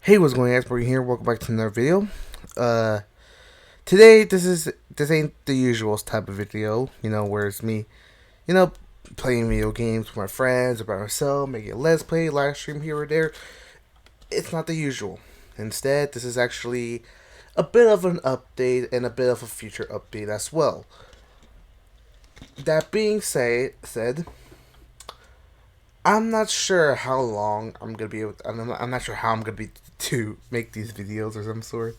Hey, what's going on? Asbury here. Welcome back to another video. Uh, Today this ain't the usual type of video, where it's me, you know, playing video games with my friends or by myself, making a let's play, live stream here or there. It's not the usual. Instead, this is actually a bit of an update and a bit of a future update as well. That being said, I'm not sure how long I'm gonna be able. I'm not sure how I'm gonna be to make these videos or some sort.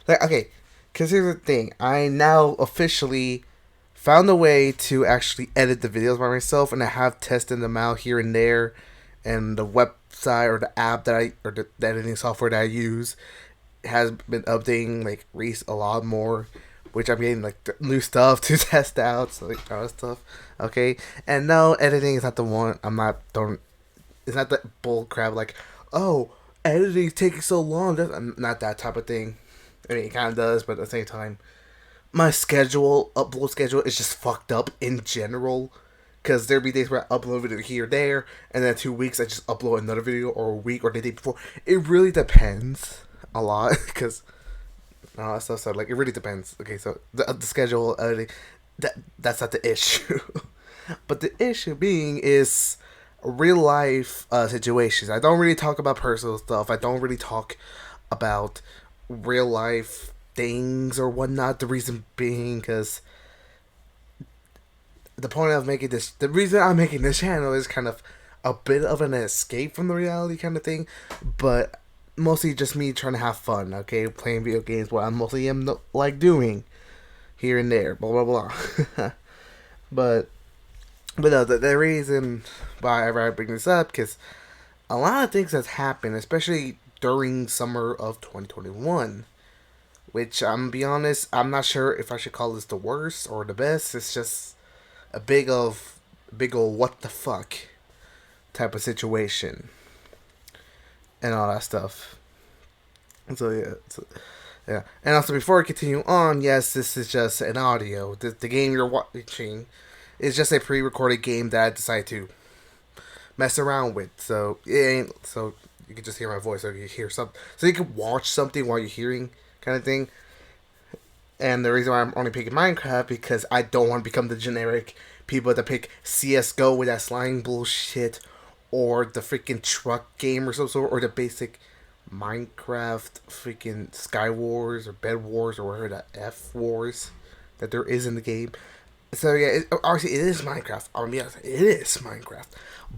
Like, okay, because here's the thing. I now officially found a way to actually edit the videos by myself, and I have tested them out here and there. And the website or the app or the editing software that I use has been updating like Reese a lot more, which I'm getting like new stuff to test out, so like other stuff. Okay, and no, editing is not the one. I'm not don't. It's not that bull crap like, oh, editing's taking so long. I'm not that type of thing. I mean, it kind of does, but at the same time, my upload schedule, is just fucked up in general. Because there'll be days where I upload a video here or there, and then 2 weeks I just upload another video, or a week, or the day before. It really depends a lot, because all that stuff. So like, it really depends. Okay, so the schedule editing, that's not the issue. But the issue being is real life situations. I don't really talk about personal stuff. I don't really talk about real life things or whatnot. The reason being because the reason I'm making this channel is kind of a bit of an escape from the reality kind of thing, but mostly just me trying to have fun. Okay, playing video games, what I mostly am like doing here and there, blah blah blah. but but no, the reason why I bring this up because a lot of things has happened, especially during summer of 2021. Which I'm gonna be honest, I'm not sure if I should call this the worst or the best. It's just a big old what the fuck type of situation and all that stuff. So yeah. And also before I continue on, yes, this is just an audio. The game you're watching is just a pre-recorded game that I decided to mess around with. So it ain't so you can just hear my voice or you hear something. So you can watch something while you're hearing kind of thing. And the reason why I'm only picking Minecraft because I don't want to become the generic people that pick CS:GO with that slime bullshit, or the freaking truck game or some sort, or the basic Minecraft freaking Sky Wars or Bed Wars or whatever the F Wars that there is in the game. So yeah, obviously it is Minecraft. I'll be honest, it is Minecraft,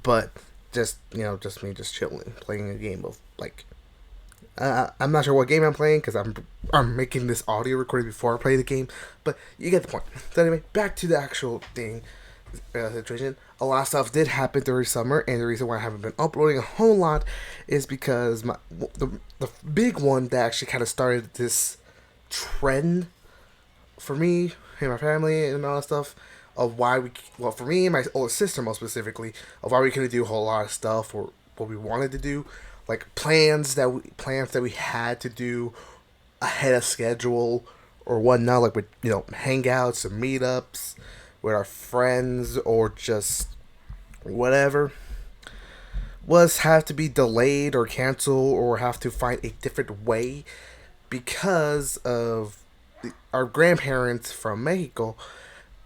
but just just me just chilling, playing a game of like I'm not sure what game I'm playing because I'm making this audio recording before I play the game, but you get the point. So anyway, back to the actual thing situation. A lot of stuff did happen during summer, and the reason why I haven't been uploading a whole lot is because the big one that actually kind of started this trend for me and my family and all that stuff of why for me and my older sister most specifically, of why we couldn't do a whole lot of stuff or what we wanted to do, like plans that we had to do ahead of schedule or whatnot, like with hangouts or meetups with our friends or just whatever, was have to be delayed or canceled or have to find a different way because of our grandparents from Mexico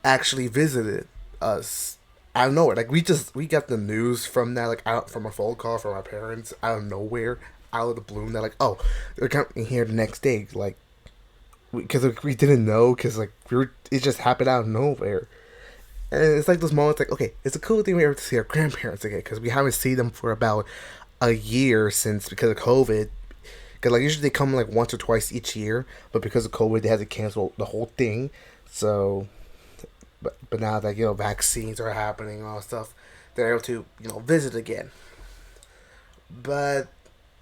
actually visited us out of nowhere. Like we got the news from that, like out from a phone call from our parents out of nowhere, out of the blue. They're like, "Oh, they're coming here the next day." Like, because we didn't know, because like it just happened out of nowhere. And it's like those moments, like, okay, it's a cool thing we're able to see our grandparents again because we haven't seen them for about a year since because of COVID. Because like usually they come like once or twice each year, but because of COVID they had to cancel the whole thing. So but now that vaccines are happening and all that stuff, they're able to visit again. But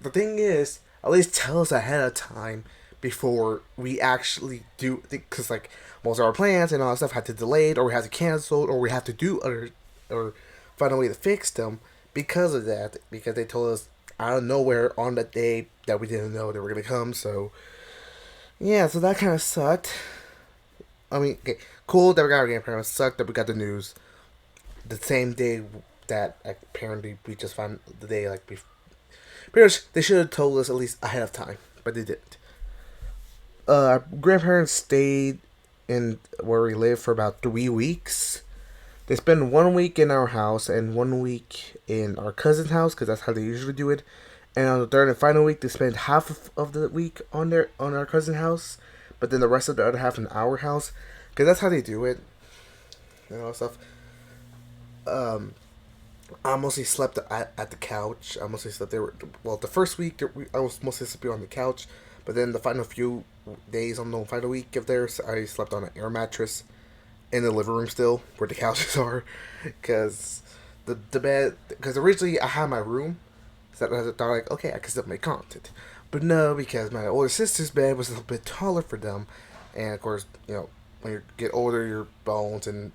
the thing is, at least tell us ahead of time before we actually do, because like most of our plans and all that stuff had to delayed or we had to cancel or we have to do other or find a way to fix them because of that, because they told us out of nowhere on the day that we didn't know they were gonna come. So yeah, so that kind of sucked. I mean, okay, cool that we got our game plan. It sucked that we got the news the same day that apparently we just found the day like Pretty much, they should have told us at least ahead of time, but they didn't. Our grandparents stayed in where we live for about 3 weeks. They spend 1 week in our house and 1 week in our cousin's house because that's how they usually do it. And on the third and final week, they spend half of the week on our cousin's house, but then the rest of the other half in our house because that's how they do it and all that stuff. Um, I mostly slept at the couch. I mostly slept there. Well, the first week I was mostly sleeping on the couch, but then the final few days on the final week of theirs, I slept on an air mattress in the living room still, where the couches are, because the bed. Because originally I had my room, so I thought like, okay, I can still make content, but no, because my older sister's bed was a little bit taller for them, and of course, when you get older, your bones and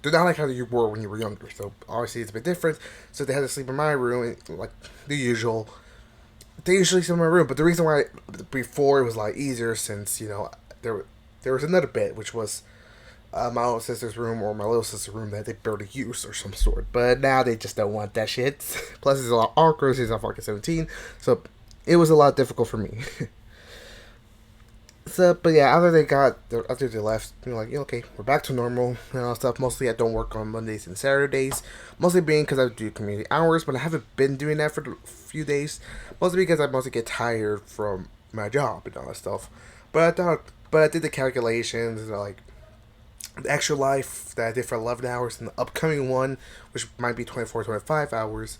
they're not like how you were when you were younger. So obviously it's a bit different. So they had to sleep in my room, and, like the usual. They usually sleep in my room, but the reason why before it was a lot easier since there was another bed which was my little sister's room or my little sister's room that they barely use or some sort. But now they just don't want that shit. Plus it's a lot awkward since I'm fucking 17, so it was a lot difficult for me. So, but yeah, after they left, like, yeah, okay, we're back to normal and all stuff. Mostly, I don't work on Mondays and Saturdays. Mostly being because I do community hours, but I haven't been doing that for a few days. Mostly because I mostly get tired from my job and all that stuff. But I did the calculations, and like the extra life that I did for 11 hours and the upcoming one, which might be 24, 25 hours.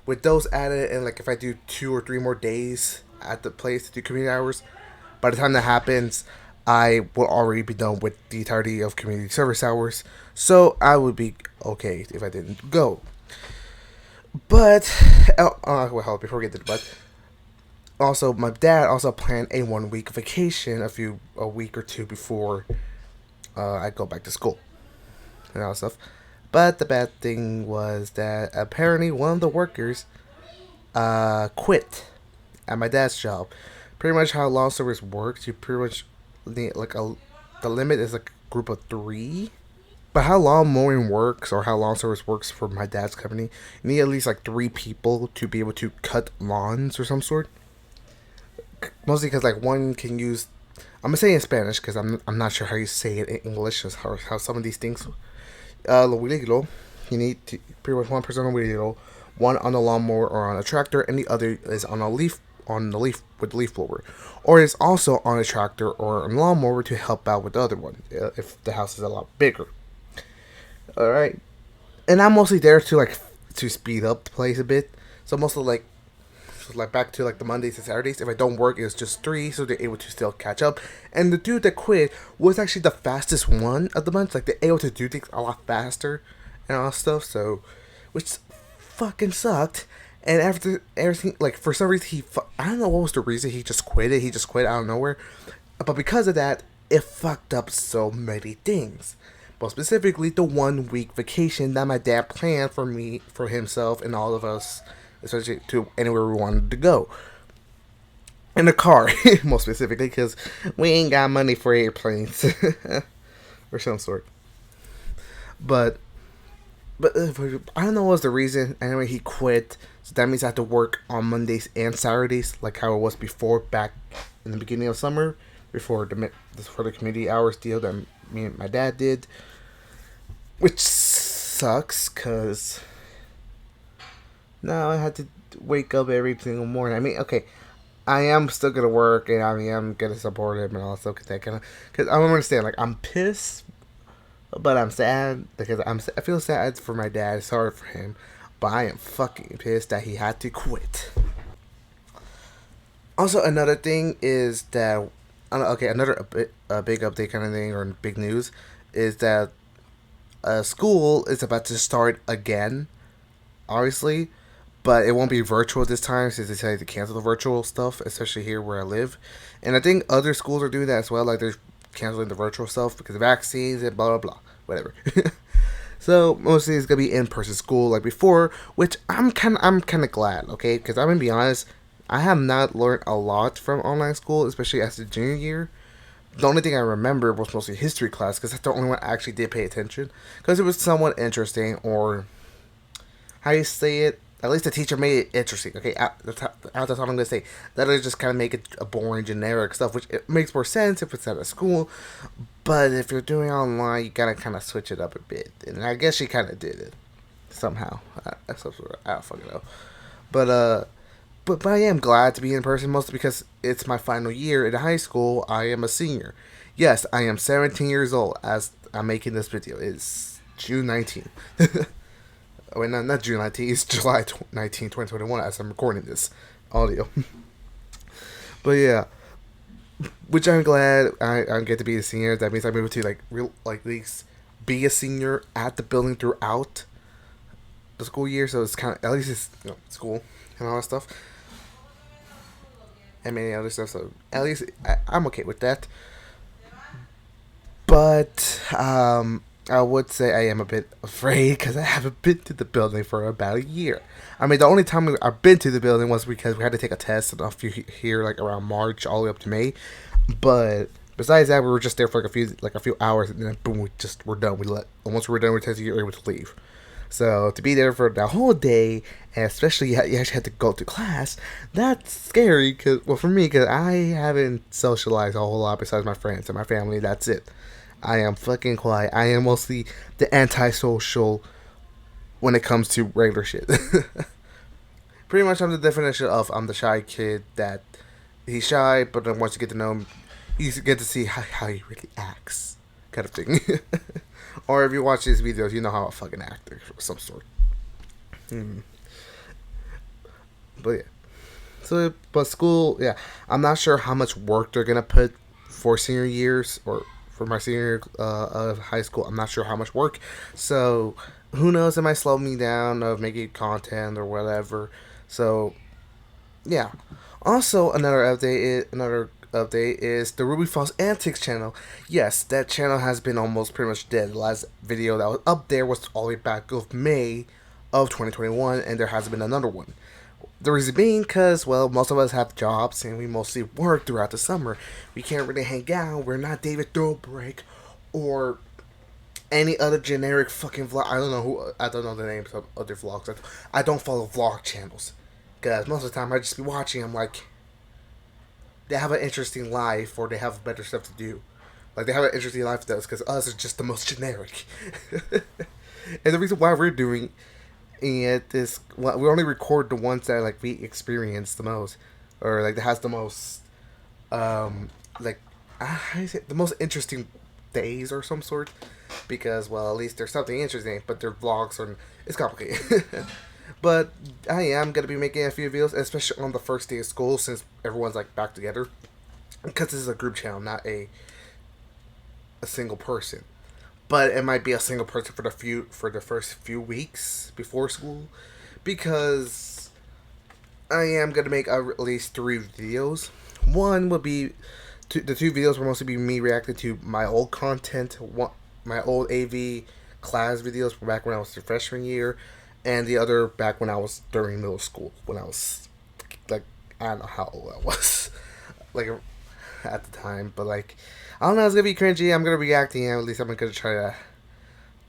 With those added, and like if I do 2 or 3 more days at the place to do community hours, by the time that happens, I will already be done with the entirety of community service hours, so I would be okay if I didn't go. But, well, before we get to the but, also my dad also planned a 1 week vacation a week or two before I go back to school and all that stuff. But the bad thing was that apparently one of the workers quit at my dad's job. Pretty much how lawn service works, you pretty much need the limit is like a group of 3. But how lawn mowing works or how lawn service works for my dad's company, you need at least like 3 people to be able to cut lawns or some sort. Mostly because like one can use, I'm gonna say in Spanish because I'm not sure how you say it in English. Is how some of these things. Lo huililo, you need to pretty much one person on a huililo, one on a lawnmower or on a tractor, and the other is on the leaf with the leaf blower, or is also on a tractor or a lawnmower to help out with the other one if the house is a lot bigger. All right, and I'm mostly there to speed up the place a bit. So mostly like back to like the Mondays and Saturdays. If I don't work, it's just 3, so they're able to still catch up. And the dude that quit was actually the fastest one of the month. Like they're able to do things a lot faster and all that stuff. So, which fucking sucked. And after everything, like for some reason I don't know what was the reason he just quit it. He just quit out of nowhere. But because of that, it fucked up so many things. But specifically, the 1 week vacation that my dad planned for himself, and all of us, especially to anywhere we wanted to go. In the car, most specifically, because we ain't got money for airplanes or some sort. But I don't know what was the reason. Anyway, he quit. So that means I have to work on Mondays and Saturdays, like how it was before, back in the beginning of summer, before the community hours deal that me and my dad did, which sucks because now I had to wake up every single morning. I mean, okay, I am still gonna work and I am gonna support him and all stuff that kind of, because I don't understand. Like I'm pissed, but I'm sad because I feel sad for my dad. Sorry for him, but I am fucking pissed that he had to quit. Also, another thing is that okay, another a big update kind of thing or big news is that school is about to start again, obviously, but it won't be virtual this time since they decided to cancel the virtual stuff, especially here where I live. And I think other schools are doing that as well, like they're canceling the virtual stuff because of vaccines and blah blah blah, whatever. So mostly it's gonna be in-person school like before, which I'm kind of glad, okay? Because I'm gonna be honest, I have not learned a lot from online school, especially as a junior year. The only thing I remember was mostly history class because that's the only one I actually did pay attention because it was somewhat interesting, or how you say it. At least the teacher made it interesting. Okay, that's all I'm gonna say. That is just kind of make it a boring, generic stuff, which it makes more sense if it's at a school. But if you're doing it online, you gotta kind of switch it up a bit, and I guess she kind of did it somehow. I don't fucking know. But but I am glad to be in person, mostly because it's my final year in high school. I am a senior. Yes, I am 17 years old as I'm making this video. It's June 19th. Oh, wait, no, not June 19th. It's July 19th, 2021 as I'm recording this audio. But yeah, which I'm glad I get to be a senior. That means I'm able to like real like at least be a senior at the building throughout the school year. So it's kind of at least it's school and all that stuff and many other stuff. So at least I'm okay with that. But I would say I am a bit afraid because I haven't been to the building for about a year. I mean, the only time I've been to the building was because we had to take a test and a few here, like around March, all the way up to May. But besides that, we were just there for like a few hours, and then boom, we're done. Once we're done with testing, you're able to leave. So to be there for the whole day, and especially you actually had to go to class, that's scary. For me, because I haven't socialized a whole lot besides my friends and my family. That's it. I am fucking quiet. I am mostly the antisocial when it comes to regular shit. Pretty much, I'm the definition of I'm the shy kid that he's shy, but then once you get to know him, you get to see how he really acts, kind of thing. Or if you watch these videos, you know how I fucking act of some sort. Hmm. But yeah. But school, yeah. I'm not sure how much work they're gonna put for senior years or for my senior of high school. I'm not sure how much work. So who knows? It might slow me down of making content or whatever. So yeah. Also, another update is the Ruby Falls Antics channel. Yes, that channel has been almost pretty much dead. The last video that was up there was all the way back of May of 2021, and there hasn't been another one. The reason being because, well, most of us have jobs and we mostly work throughout the summer. We can't really hang out. We're not David Dobrik or any other generic fucking vlog. I don't know the names of other vlogs. I don't follow vlog channels. Because most of the time I just be watching. I'm like, they have an interesting life or they have better stuff to do. Like, they have an interesting life to us because us is just the most generic. And the reason why we're doing it is, well, we only record the ones that, like, we experience the most. Or, like, that has the most, like, how do you say it? The most interesting days or some sort. Because, well, at least there's something interesting, but their vlogs are, it's complicated. But I am going to be making a few videos, especially on the first day of school since everyone's like back together. Because this is a group channel, not a single person. But it might be a single person for the first few weeks before school. Because I am going to make at least 3 videos. One would be, the 2 videos will mostly be me reacting to my old content, my old AV class videos from back when I was a freshman year. And the other back when I was during middle school, when I was like, I don't know how old I was, like at the time, but like, I don't know, it's gonna be cringy. I'm gonna react, and at least I'm gonna try to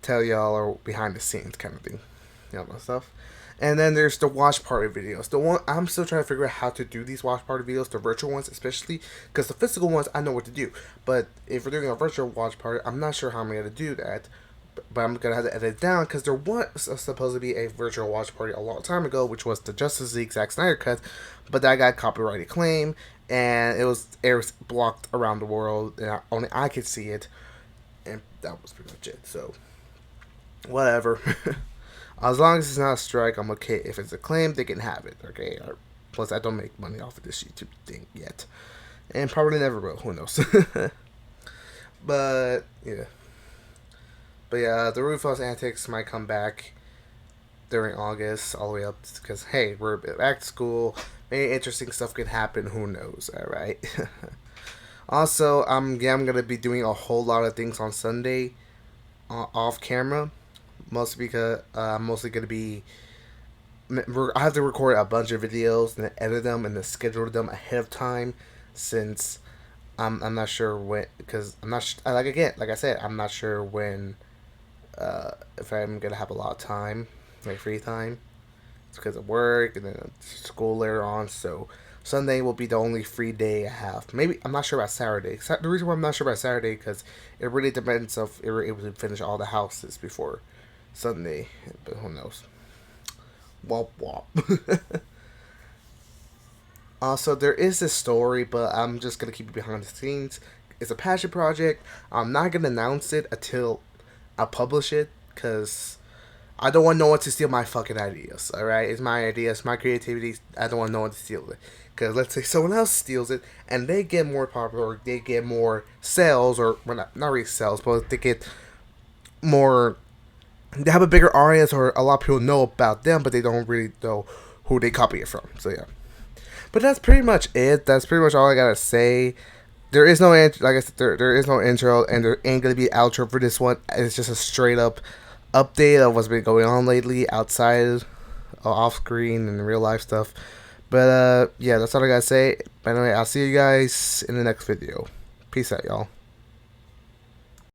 tell y'all or behind the scenes kind of thing, stuff. And then there's the watch party videos. The one I'm still trying to figure out how to do these watch party videos, the virtual ones especially, because the physical ones I know what to do, but if we're doing a virtual watch party, I'm not sure how I'm gonna do that. But I'm gonna have to edit it down because there was supposed to be a virtual watch party a long time ago, which was the Justice League Zack Snyder cut, but that got copyrighted claim, and it was blocked around the world, and only I could see it, and that was pretty much it. So whatever, as long as it's not a strike, I'm okay. If it's a claim, they can have it. Okay. Plus, I don't make money off of this YouTube thing yet, and probably never will. Who knows? But yeah. But yeah, the Rufus Antics might come back during August, all the way up, because, hey, we're back to school. Maybe interesting stuff could happen. Who knows, alright? Also, I'm going to be doing a whole lot of things on Sunday off camera. Mostly because I'm mostly going to be... I have to record a bunch of videos and then edit them and then schedule them ahead of time since I'm not sure when... Because I'm not... like I said, I'm not sure when... if I'm gonna have a lot of time, like free time, because of work and then school later on. So Sunday will be the only free day I have. Maybe I'm not sure about Saturday. The reason why I'm not sure about Saturday because it really depends if we're able to finish all the houses before Sunday. But who knows? Womp womp. Also, there is this story, but I'm just gonna keep it behind the scenes. It's a passion project. I'm not gonna announce it until I publish it, cause I don't want no one to steal my fucking ideas. All right, it's my ideas, my creativity. I don't want no one to steal it. Cause let's say someone else steals it and they get more popular, or they get more sales, or well, not really sales, but they get more. They have a bigger audience, or a lot of people know about them, but they don't really know who they copy it from. So yeah. But that's pretty much it. That's pretty much all I gotta say. There is no like I said, there is no intro, and there ain't gonna be outro for this one. It's just a straight up update of what's been going on lately outside, off screen, and real life stuff. But yeah, that's all I gotta say. Anyway, I'll see you guys in the next video. Peace out, y'all.